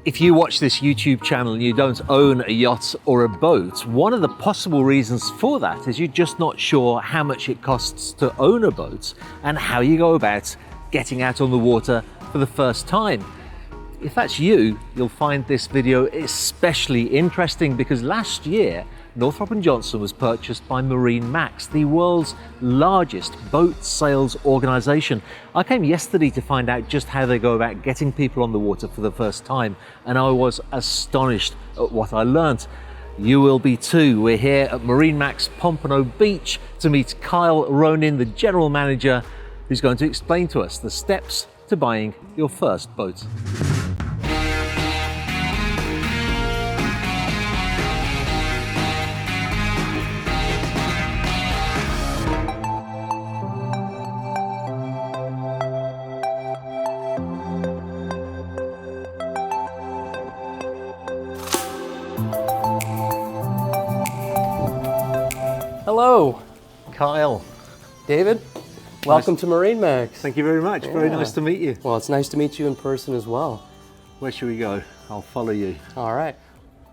If you watch this YouTube channel and you don't own a yacht or a boat, one of the possible reasons for that is you're just not sure how much it costs to own a boat and how you go about getting out on the water for the first time. If that's you, you'll find this video especially interesting because last year, Northrop Johnson was purchased by MarineMax, the world's largest boat sales organization. I came yesterday to find out just how they go about getting people on the water for the first time, and I was astonished at what I learnt. You will be too. We're here at MarineMax Pompano Beach to meet Kyle Ronin, the general manager, who's going to explain to us the steps to buying your first boat. Hello, Kyle. David. Welcome to MarineMax. Thank you very much. Yeah. Very nice to meet you. Well, it's nice to meet you in person as well. Where should we go? I'll follow you. All right.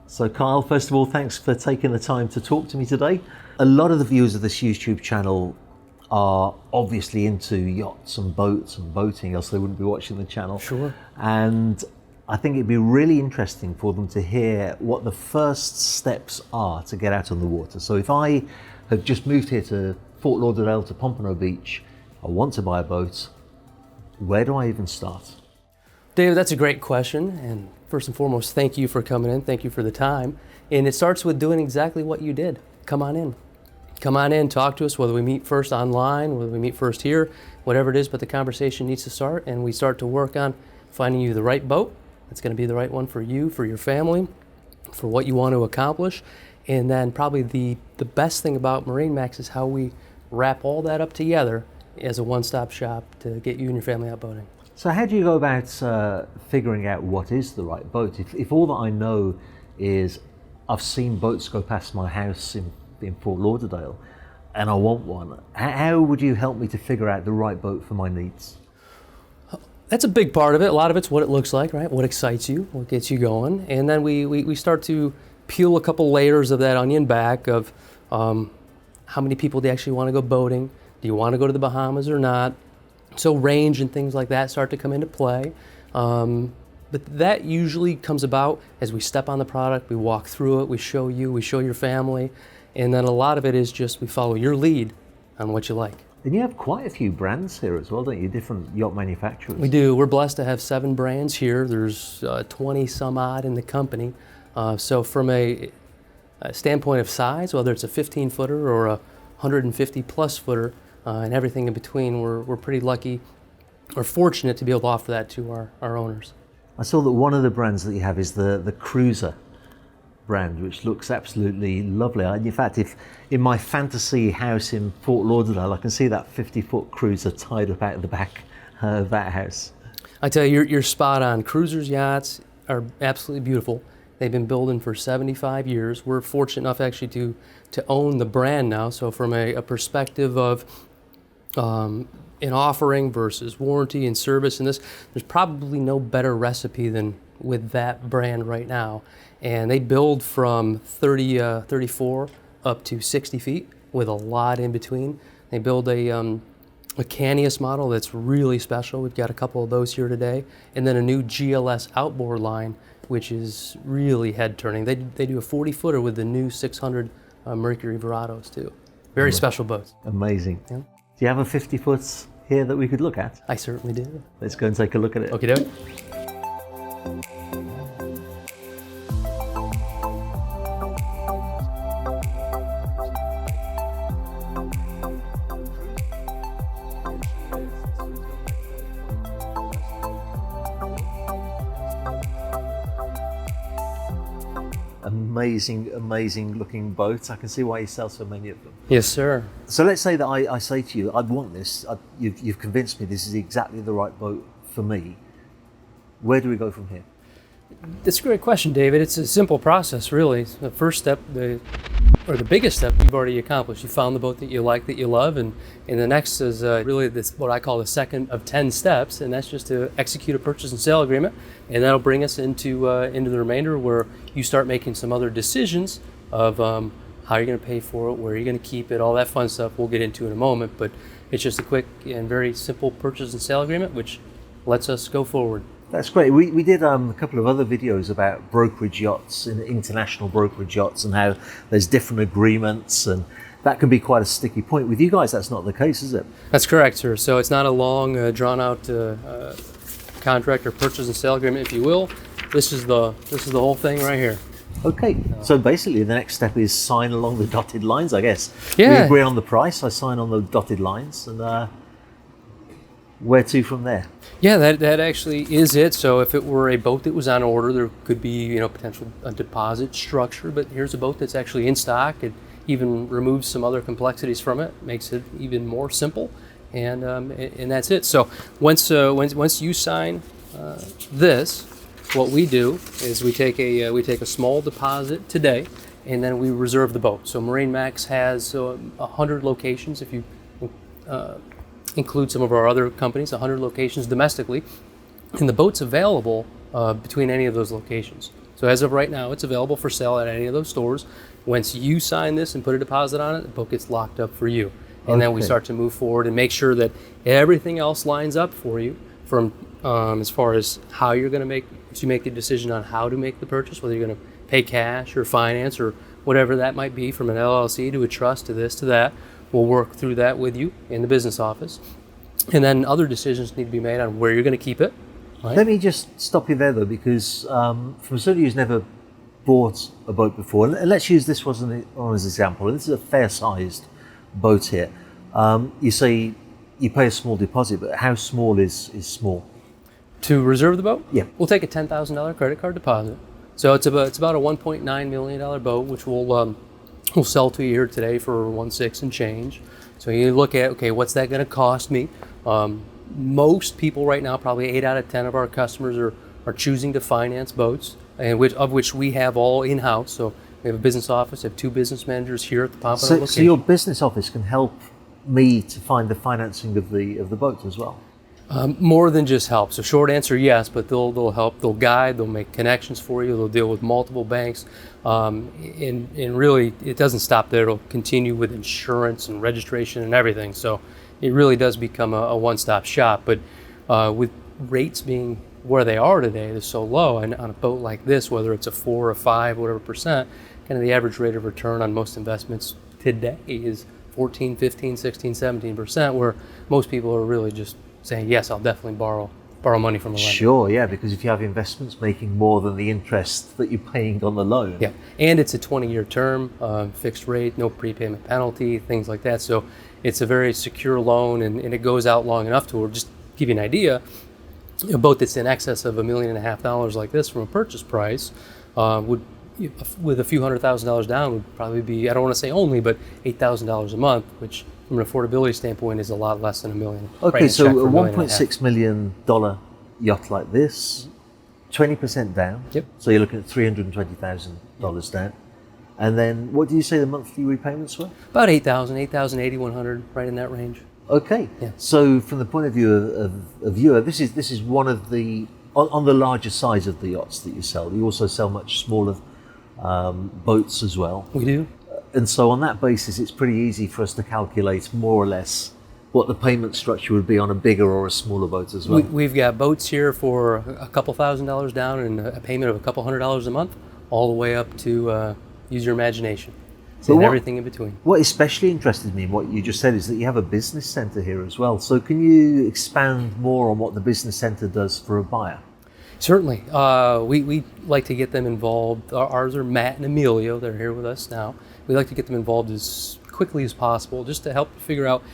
So Kyle, first of all, thanks for taking the time to talk to me today. A lot of the viewers of this YouTube channel are obviously into yachts and boats and boating, else they wouldn't be watching the channel. Sure. And I think it'd be really interesting for them to hear what the first steps are to get out on the water. So if I have just moved here to Fort Lauderdale to Pompano Beach, I want to buy a boat, where do I even start? David, that's a great question. And first and foremost, thank you for coming in. Thank you for the time. And it starts with doing exactly what you did. Come on in. Come on in, talk to us, whether we meet first online, whether we meet first here, whatever it is, but the conversation needs to start, and we start to work on finding you the right boat. It's going to be the right one for you, for your family, for what you want to accomplish. And then probably the best thing about MarineMax is how we wrap all that up together as a one-stop shop to get you and your family out boating. So how do you go about figuring out what is the right boat? If all that I know is I've seen boats go past my house in Fort Lauderdale and I want one, how would you help me to figure out the right boat for my needs? That's a big part of it. A lot of it's what it looks like, right? What excites you, what gets you going. And then we start to peel a couple layers of that onion back of how many people do you actually want to go boating? Do you want to go to the Bahamas or not? So range and things like that start to come into play. But that usually comes about as we step on the product, we walk through it, we show you, we show your family. And then a lot of it is just we follow your lead on what you like. And you have quite a few brands here as well, don't you? Different yacht manufacturers. We do. We're blessed to have 7 brands here. There's 20 some odd in the company. So from a standpoint of size, whether it's a 15-footer or a 150-plus footer, and everything in between, we're pretty lucky or fortunate to be able to offer that to our owners. I saw that one of the brands that you have is the Cruiser brand, which looks absolutely lovely. In fact, if in my fantasy house in Fort Lauderdale, I can see that 50-foot Cruiser tied up out of the back of that house. I tell you, you're spot on. Cruisers yachts are absolutely beautiful. They've been building for 75 years. We're fortunate enough actually to own the brand now. So from a perspective of an offering versus warranty and service and this, there's probably no better recipe than with that brand right now. And they build from 34 up to 60 feet with a lot in between. They build a Canius model that's really special. We've got a couple of those here today. And then a new GLS outboard line, which is really head-turning. They do a 40-footer with the new 600 Mercury Verados too. Very special boats. Amazing. Yeah. Do you have a 50-foot here that we could look at? I certainly do. Let's go and take a look at it. Okie doke. Amazing looking boat. I can see why you sell so many of them. Yes, sir. So let's say that I say to you, I'd want this. You've convinced me this is exactly the right boat for me. Where do we go from here? That's a great question, David. It's a simple process, really. The first step, or the biggest step you've already accomplished. You found the boat that you like, that you love, and the next is really this, what I call the second of 10 steps, and that's just to execute a purchase and sale agreement, and that'll bring us into the remainder where you start making some other decisions of how you're going to pay for it, where you're going to keep it, all that fun stuff we'll get into in a moment. But it's just a quick and very simple purchase and sale agreement, which lets us go forward. That's great. We did a couple of other videos about brokerage yachts and international brokerage yachts and how there's different agreements, and that can be quite a sticky point. With you guys, that's not the case, is it? That's correct, sir. So it's not a long, drawn-out contract or purchase and sale agreement, if you will. This is the whole thing right here. Okay, so basically the next step is sign along the dotted lines, I guess. Yeah. We agree on the price, I sign on the dotted lines, and where to from there? Yeah, that actually is it. So if it were a boat that was on order, there could be potential a deposit structure, but here's a boat that's actually in stock. It even removes some other complexities from it, makes it even more simple, and that's it. So once you sign this, what we do is we take a small deposit today, and then we reserve the boat. So MarineMax has 100 locations, if you include some of our other companies, 100 locations domestically, and the boat's available between any of those locations. So as of right now, it's available for sale at any of those stores. Once you sign this and put a deposit on it, the boat gets locked up for you. And then we start to move forward and make sure that everything else lines up for you from as far as how you're going to make the decision on how to make the purchase, whether you're going to pay cash or finance or whatever that might be, from an LLC to a trust to this to that. We'll work through that with you in the business office. And then other decisions need to be made on where you're going to keep it. Right? Let me just stop you there though, because from somebody who's never bought a boat before, and let's use this one as an example. This is a fair-sized boat here. You say you pay a small deposit, but how small is small? To reserve the boat? Yeah. We'll take a $10,000 credit card deposit. So it's about a $1.9 million boat, which we'll sell to you here today for $1.6 and change. So you look at, okay, what's that going to cost me? Most people right now, probably 8 out of 10 of our customers are choosing to finance boats, and of which we have all in-house. So we have a business office, we have 2 business managers here at the Pompano location. So your business office can help me to find the financing of the boat as well? More than just help. So short answer, yes, but they'll help, they'll guide, they'll make connections for you, they'll deal with multiple banks, and really it doesn't stop there. It'll continue with insurance and registration and everything. So it really does become a one-stop shop. But with rates being where they are today, they're so low, and on a boat like this, whether it's a 4 or 5, whatever percent, kind of the average rate of return on most investments today is 14, 15, 16, 17%, where most people are really just saying, yes, I'll definitely borrow money from a lender. Sure, yeah, because if you have investments making more than the interest that you're paying on the loan. Yeah, and it's a 20-year term, fixed rate, no prepayment penalty, things like that. So it's a very secure loan, and it goes out long enough to, just give you an idea, a boat that's in excess of $1.5 million like this from a purchase price would, with a few $100,000 down, would probably be, I don't want to say only, but $8,000 a month, which from an affordability standpoint is a lot less than $1 million. Okay, so a $1.6 million yacht like this, 20% down. Yep. So you're looking at $320,000 down. And then what do you say the monthly repayments were? About $8,000, $8,100, right in that range. Okay. Yeah. So from the point of view of a viewer, this is one of the, on the larger size of the yachts that you sell. You also sell much smaller boats as well. We do. And so on that basis, it's pretty easy for us to calculate more or less what the payment structure would be on a bigger or a smaller boat as well. We've got boats here for a couple $1,000s down and a payment of a couple $100 a month, all the way up to use your imagination. And everything in between. What especially interested me in what you just said is that you have a business center here as well. So can you expand more on what the business center does for a buyer? Certainly. We like to get them involved. Ours are Matt and Emilio. They're here with us now. We like to get them involved as quickly as possible, just to help figure out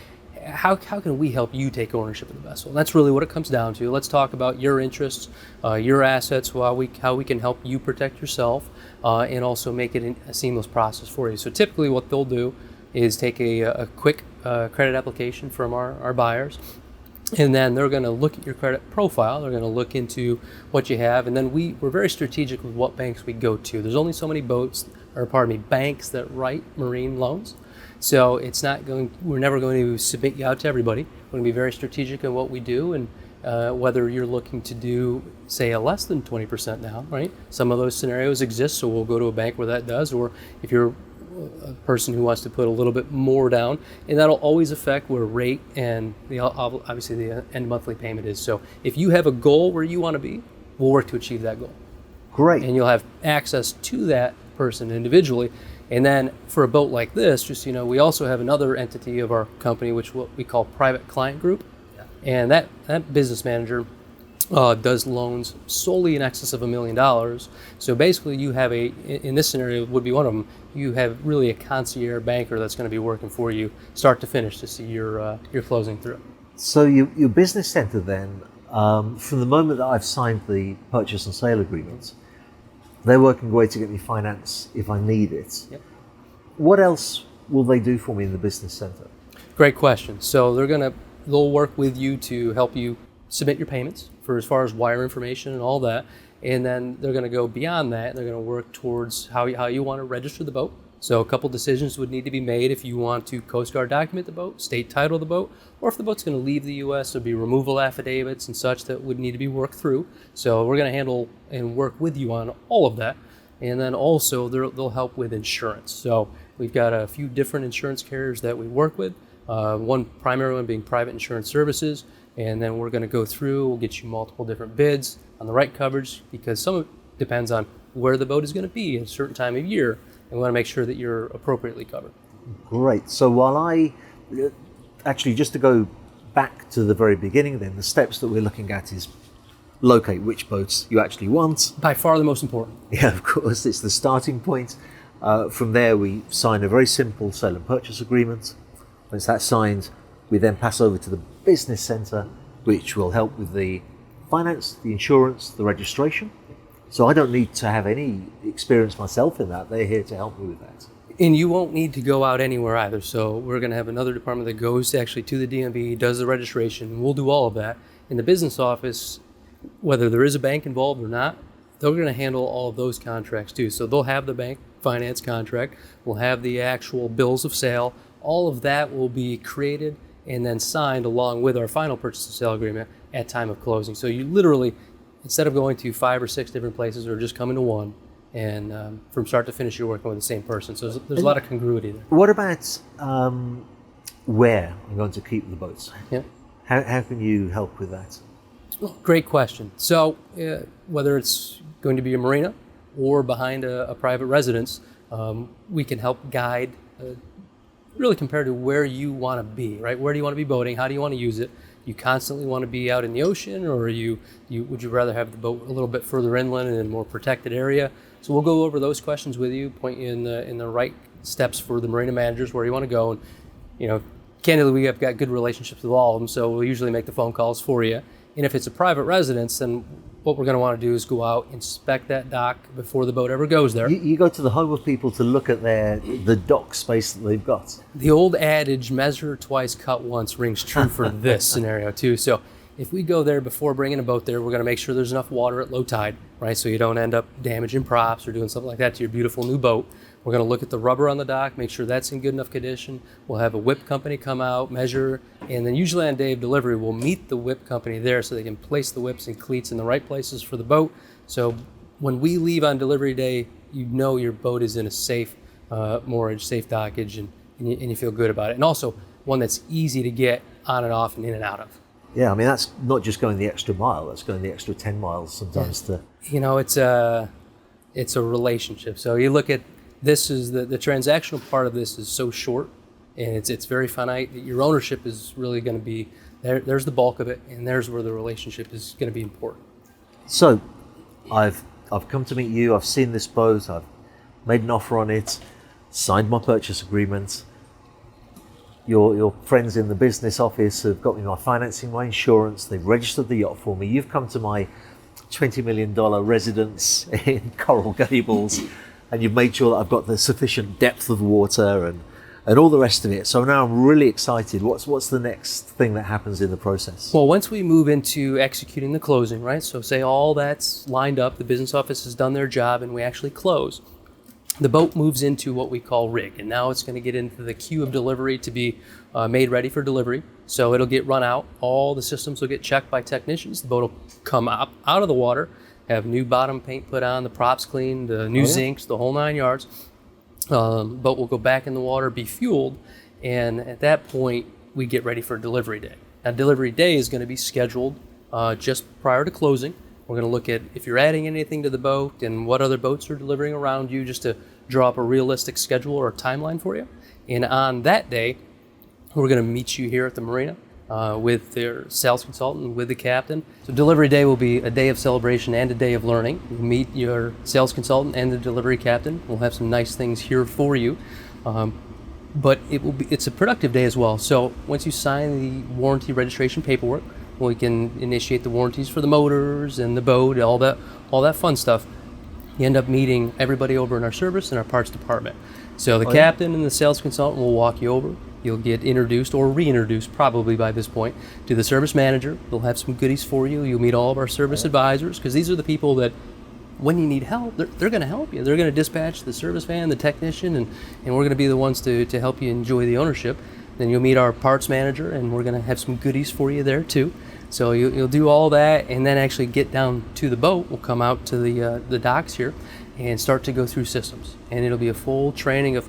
how can we help you take ownership of the vessel. And that's really what it comes down to. Let's talk about your interests, your assets, how we can help you protect yourself, and also make it a seamless process for you. So typically what they'll do is take a quick credit application from our buyers, And then they're going to look at your credit profile. They're going to look into what you have. And then we're very strategic with what banks we go to. There's only so many banks that write marine loans. So we're never going to submit you out to everybody. We're going to be very strategic in what we do. And whether you're looking to do, say, a less than 20% down, right? Some of those scenarios exist, so we'll go to a bank where that does. Or if you're a person who wants to put a little bit more down, and that'll always affect where rate and obviously the end monthly payment is. So if you have a goal where you want to be, we'll work to achieve that goal. Great. And you'll have access to that person individually. And then for a boat like this, just we also have another entity of our company, which what we call Private Client Group, and that business manager does loans solely in excess of $1 million. So basically you have in this scenario would be one of them, you have really a concierge banker that's going to be working for you start to finish to see your closing through. So your business center then, from the moment that I've signed the purchase and sale agreement, they're working away to get me finance if I need it. Yep. What else will they do for me in the business center? Great question. So they'll work with you to help you submit your payments for as far as wire information and all that. And then they're going to go beyond that. They're going to work towards how you want to register the boat. So a couple decisions would need to be made if you want to Coast Guard document the boat, state title the boat, or if the boat's going to leave the U.S., there'll be removal affidavits and such that would need to be worked through. So we're going to handle and work with you on all of that. And then also they'll help with insurance. So we've got a few different insurance carriers that we work with. One primary one being Private Insurance Services. And then we're going to go through, we'll get you multiple different bids on the right coverage, because some of it depends on where the boat is going to be at a certain time of year. And we want to make sure that you're appropriately covered. Great. So just to go back to the very beginning then, the steps that we're looking at is locate which boats you actually want. By far the most important. Yeah, of course, it's the starting point. From there, we sign a very simple sale and purchase agreement. Once that's signed, we then pass over to the business center, which will help with the finance, the insurance, the registration. So I don't need to have any experience myself in that. They're here to help me with that. And you won't need to go out anywhere either. So we're going to have another department that goes actually to the DMV, does the registration. We'll do all of that. In the business office, whether there is a bank involved or not, they're going to handle all of those contracts too. So they'll have the bank finance contract. We'll have the actual bills of sale. All of that will be created and then signed along with our final purchase and sale agreement at time of closing. So you literally, instead of going to 5 or 6 different places or just coming to one, and from start to finish you're working with the same person. So there's a lot of congruity there. What about where I'm going to keep the boats? Yeah. How can you help with that? Well, great question. So whether it's going to be a marina or behind a private residence, we can help guide really compared to where you want to be, right? Where do you want to be boating? How do you want to use it? You constantly want to be out in the ocean, or would you rather have the boat a little bit further inland and in a more protected area? So we'll go over those questions with you, point you in the right steps for the marina managers where you want to go. And candidly, we have got good relationships with all of them, so we'll usually make the phone calls for you. And if it's a private residence, then what we're going to want to do is go out, inspect that dock before the boat ever goes there. You go to the home of people to look at the dock space that they've got. The old adage, measure twice, cut once, rings true for this scenario too. So if we go there before bringing a boat there, we're going to make sure there's enough water at low tide, right? So you don't end up damaging props or doing something like that to your beautiful new boat. We're going to look at the rubber on the dock, make sure that's in good enough condition. We'll have a whip company come out, measure, and then usually on day of delivery, we'll meet the whip company there so they can place the whips and cleats in the right places for the boat. So when we leave on delivery day, you know your boat is in a safe moorage, safe dockage, and you feel good about it. And also one that's easy to get on and off and in and out of. Yeah, I mean, that's not just going the extra mile, that's going the extra 10 miles sometimes. Yeah. It's a relationship. So you look at this is the transactional part of this is so short, and it's very finite that your ownership is really going to be there. There's the bulk of it, and there's where the relationship is going to be important. So I've come to meet you, I've seen this boat, I've made an offer on it, signed my purchase agreement. Your friends in the business office have got me my financing, my insurance, they've registered the yacht for me. You've come to my $20 million residence in Coral Gables, and you've made sure that I've got the sufficient depth of water and all the rest of it. So now I'm really excited. What's the next thing that happens in the process? Well, once we move into executing the closing, right? So say all that's lined up, the business office has done their job, and we actually close. The boat moves into what we call rig, and now it's going to get into the queue of delivery to be made ready for delivery. So it'll get run out. All the systems will get checked by technicians. The boat will come up out of the water, have new bottom paint put on, the props cleaned, the new zincs, the whole 9 yards. Boat will go back in the water, be fueled, and at that point, we get ready for delivery day. Now, delivery day is going to be scheduled just prior to closing. We're going to look at if you're adding anything to the boat and what other boats are delivering around you, just to draw up a realistic schedule or a timeline for you. And on that day, we're going to meet you here at the marina with their sales consultant, with the captain. So delivery day will be a day of celebration and a day of learning. You'll meet your sales consultant and the delivery captain. We'll have some nice things here for you. But it's a productive day as well. So once you sign the warranty registration paperwork, we can initiate the warranties for the motors and the boat, all that fun stuff. You end up meeting everybody over in our service and our parts department. So the captain and the sales consultant will walk you over. You'll get introduced or reintroduced probably by this point to the service manager. They'll have some goodies for you. You'll meet all of our service advisors, because these are the people that when you need help, they're going to help you. They're going to dispatch the service van, the technician, and we're going to be the ones to help you enjoy the ownership. Then you'll meet our parts manager, and we're going to have some goodies for you there too. So you'll do all that, and then actually get down to the boat. We'll come out to the docks here and start to go through systems. And it'll be a full training of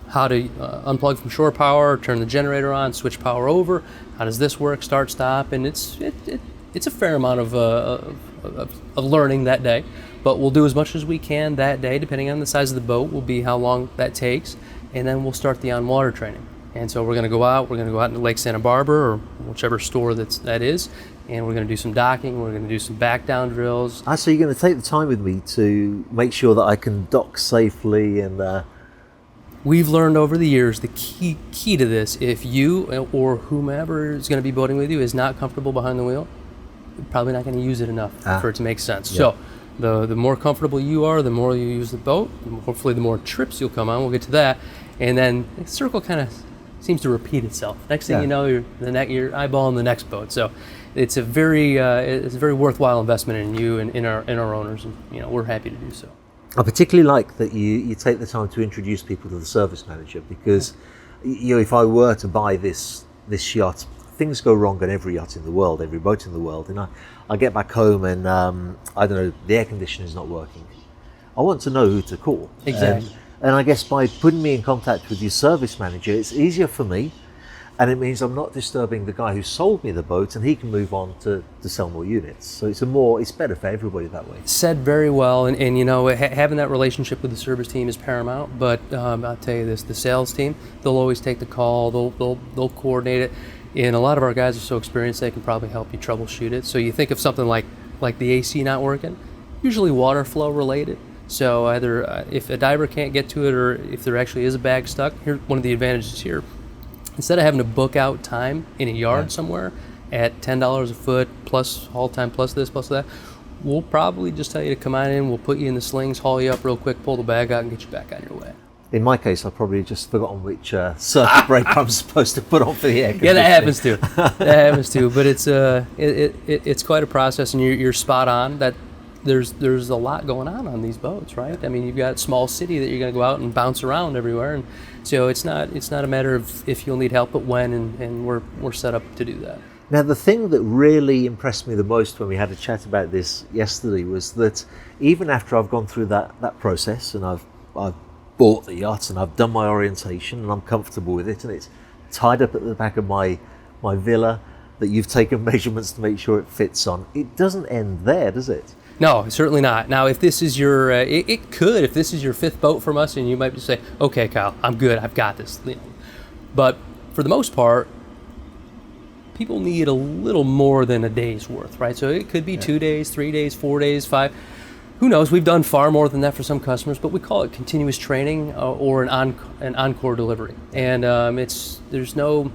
how to unplug from shore power, turn the generator on, switch power over. How does this work? Start, stop, and it's a fair amount of learning that day. But we'll do as much as we can that day, depending on the size of the boat. Will be how long that takes, and then we'll start the on-water training. And so we're going to go out. We're going to go out into Lake Santa Barbara or whichever store that is, and we're going to do some docking. We're going to do some back down drills. So you're going to take the time with me to make sure that I can dock safely and. We've learned over the years the key to this. If you or whomever is going to be boating with you is not comfortable behind the wheel, you're probably not going to use it enough for it to make sense. Yeah. So the more comfortable you are, the more you use the boat. Hopefully, the more trips you'll come on. We'll get to that, and then the circle kind of seems to repeat itself. Next thing you know, you're eyeballing the next boat. So it's a very worthwhile investment in you and in our owners, and we're happy to do so. I particularly like that you take the time to introduce people to the service manager, because if I were to buy this yacht, things go wrong on every yacht in the world, every boat in the world, and I get back home and I don't know, the air conditioner is not working. I want to know who to call. Exactly. And I guess by putting me in contact with your service manager, it's easier for me, and it means I'm not disturbing the guy who sold me the boat, and he can move on to sell more units. So it's better for everybody that way. Said very well, and having that relationship with the service team is paramount. But I'll tell you this: the sales team, they'll always take the call. They'll coordinate it, and a lot of our guys are so experienced they can probably help you troubleshoot it. So you think of something like the AC not working, usually water flow related. So either if a diver can't get to it, or if there actually is a bag stuck, here's one of the advantages here. Instead of having to book out time in a yard somewhere at $10 a foot, plus haul time, plus this, plus that, we'll probably just tell you to come on in, we'll put you in the slings, haul you up real quick, pull the bag out, and get you back on your way. In my case, I've probably just forgotten which circuit breaker I'm supposed to put on for the air conditioning. Yeah, that happens too. But it's quite a process, and you're spot on that there's a lot going on these boats, right? I mean, you've got a small city that you're going to go out and bounce around everywhere, and so it's not a matter of if you'll need help, but when, and we're set up to do that. Now, the thing that really impressed me the most when we had a chat about this yesterday was that even after I've gone through that process, and I've bought the yacht and I've done my orientation and I'm comfortable with it, and it's tied up at the back of my villa that you've taken measurements to make sure it fits on, it doesn't end there, does it? No, certainly not. Now, if this is your, it could, if this is your fifth boat from us, and you might just say, okay, Kyle, I'm good, I've got this. But for the most part, people need a little more than a day's worth, right? So it could be 2 days, 3 days, 4 days, 5. Who knows? We've done far more than that for some customers, but we call it continuous training or an encore delivery. And there's no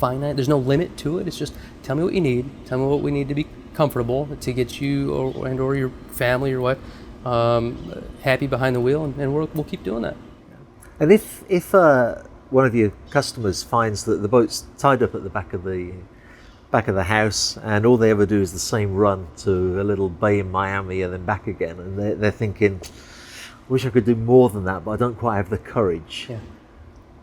limit to it. It's just tell me what you need, tell me what we need to be comfortable to get you or your family, your wife, happy behind the wheel, and we'll keep doing that. And if one of your customers finds that the boat's tied up at the back of the house, and all they ever do is the same run to a little bay in Miami and then back again, and they're thinking, wish I could do more than that, but I don't quite have the courage. Yeah.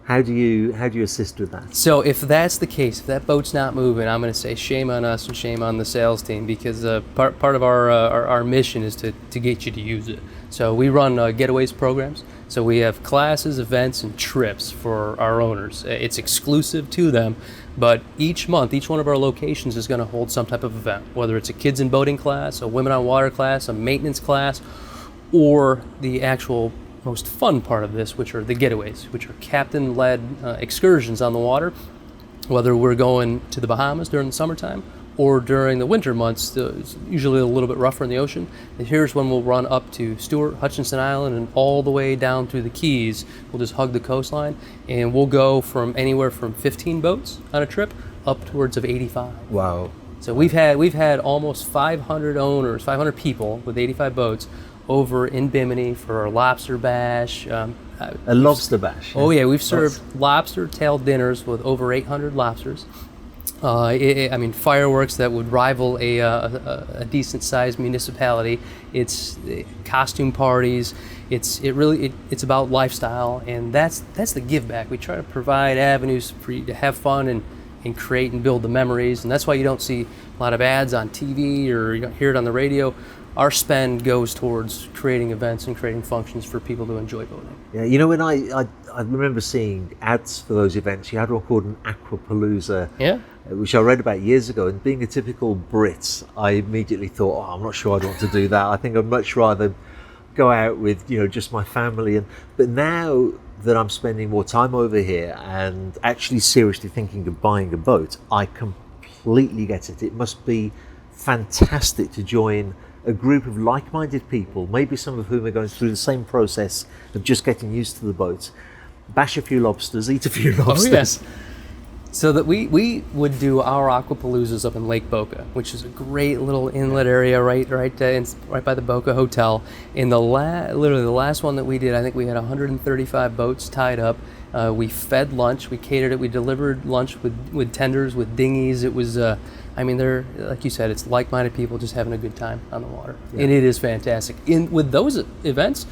How do you assist with that? So if that's the case, if that boat's not moving, I'm going to say shame on us and shame on the sales team, because part of our mission is to get you to use it. So we run Getaways programs. So we have classes, events, and trips for our owners. It's exclusive to them, but each month, each one of our locations is going to hold some type of event, whether it's a kids in boating class, a women on water class, a maintenance class, or the actual most fun part of this, which are the getaways, which are captain-led excursions on the water, whether we're going to the Bahamas during the summertime or during the winter months. It's usually a little bit rougher in the ocean. And here's when we'll run up to Stewart, Hutchinson Island, and all the way down through the Keys. We'll just hug the coastline, and we'll go from anywhere from 15 boats on a trip up towards of 85. Wow. So we've had almost 500 owners, 500 people with 85 boats over in Bimini for our lobster bash. A lobster bash. Oh yeah, we've served lobster tail dinners with over 800 lobsters. I mean, fireworks that would rival a decent sized municipality. It's costume parties. It's about lifestyle, and that's the give back. We try to provide avenues for you to have fun and create and build the memories, and that's why you don't see a lot of ads on TV or you don't hear it on the radio. Our spend goes towards creating events and creating functions for people to enjoy boating. Yeah, you know, when I remember seeing ads for those events, you had one called an Aquapalooza, Yeah. which I read about years ago, and being a typical Brit, I immediately thought, oh, I'm not sure I'd want to do that. I think I'd much rather go out with, just my family. But now that I'm spending more time over here and actually seriously thinking of buying a boat, I completely get it. It must be fantastic to join a group of like-minded people, maybe some of whom are going through the same process of just getting used to the boat, bash a few lobsters, eat a few lobsters. Oh, yes. So that we would do our Aquapaloozas up in Lake Boca, which is a great little inlet area right by the Boca Hotel. In literally the last one that we did, I think we had 135 boats tied up. We fed lunch, we catered it, we delivered lunch with tenders, with dinghies. It was, they're, like you said, it's like-minded people just having a good time on the water. Yeah. And it is fantastic. With those events,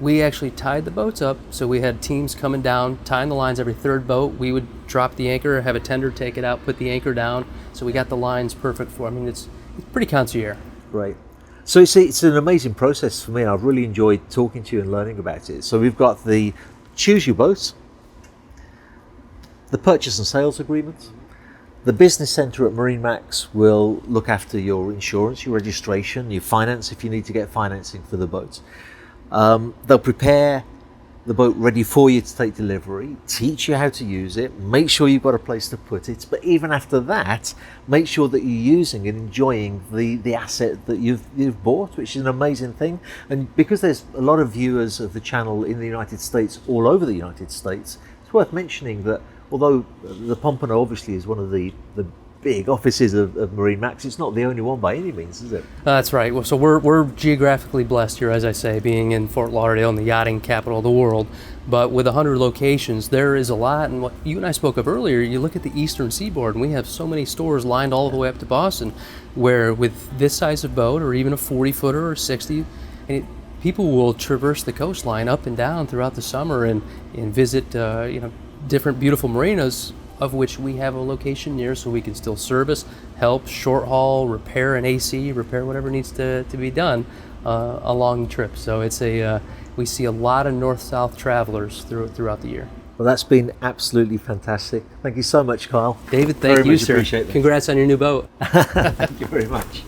we actually tied the boats up, so we had teams coming down, tying the lines every third boat. We would drop the anchor, have a tender take it out, put the anchor down, so we got the lines perfect for. It's pretty concierge. Right. So you see, it's an amazing process for me. I've really enjoyed talking to you and learning about it. So we've got the choose your boat, the purchase and sales agreement. The business centre at MarineMax will look after your insurance, your registration, your finance if you need to get financing for the boat. They'll prepare the boat ready for you to take delivery, teach you how to use it, make sure you've got a place to put it, but even after that, make sure that you're using and enjoying the asset that you've bought, which is an amazing thing. And because there's a lot of viewers of the channel in the United States, all over the United States, it's worth mentioning that although the Pompano obviously is one of the big offices of MarineMax, it's not the only one by any means, is it? That's right. Well, so we're geographically blessed here, as I say, being in Fort Lauderdale, in the yachting capital of the world. But with 100 locations, there is a lot. And what you and I spoke of earlier, you look at the eastern seaboard, and we have so many stores lined all the way up to Boston, where with this size of boat, or even a 40-footer or 60, people will traverse the coastline up and down throughout the summer and visit different beautiful marinas, of which we have a location near, so we can still service, help, short haul, repair an AC, repair whatever needs to be done along the trip. So it's we see a lot of north-south travelers throughout the year. Well, that's been absolutely fantastic. Thank you so much, Kyle. David, thank you, sir. Appreciate it. Congrats on your new boat. Thank you very much.